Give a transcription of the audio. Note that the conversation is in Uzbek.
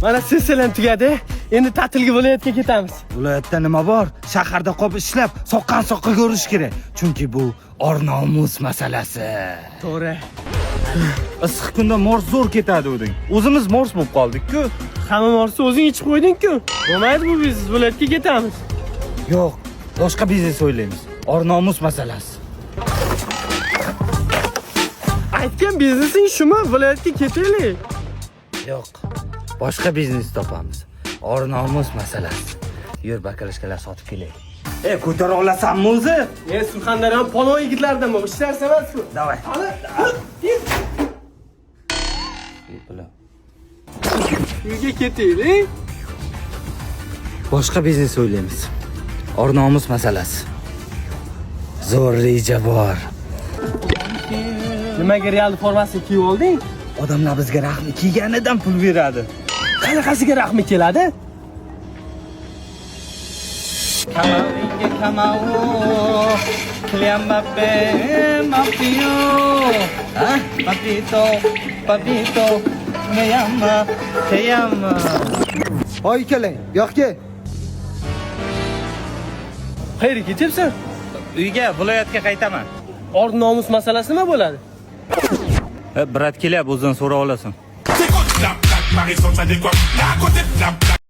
Mana sessiyalar tugadi. Endi ta'tilga viloyatga ketamiz. Viloyatda nima bor? Shaharda qolib ishlab, soqqan-soqqa ko'rish kerak. Chunki bu or-nomus masalasi. To'g'ri. Issiq kunda mors zo'r ketadi o'ding. O'zimiz mors bo'lib qoldik-ku. Hamma morsa o'zing ichib qo'yding-ku. Bo'lmaydi bu biznes, viloyatga ketamiz. Yo'q, boshqa biznes o'ylaymiz. Or-nomus masalasi. Aytgan biznesing shumi? Viloyatga ketaylik. Yo'q, boshqa biznes topamiz. Or-nomus masalasi. Yur bakalashkalar sotib kelaylik. Ko'tara olasanmi o'zi? Surxondaryo polvon yigitlardan bu ishlar emas-ku. Davay. Uyga ketaylik. Boshqa biznes o'ylaymiz. Or-nomus masalasi. Zo'r reja bor. Nimaga Real formasini kiyib olding? Odamlar bizga rahmi kiyganidan pul beradi. Qanaqasiga rahmi keladi? Kamavingga kamau, Kylian Mbappe, Mbappio. Papito, me llama, te llama. Hoy keling, bu yoqqa. Qayerga ketyapsan? Uyga, viloyatga qaytaman. Or-nomus masalasi nima bo'ladi? Brat kelyapti, o'zidan so'ra olasan. C'est quoi la plaque, Marisol, ça dit quoi? La côté de la plaque.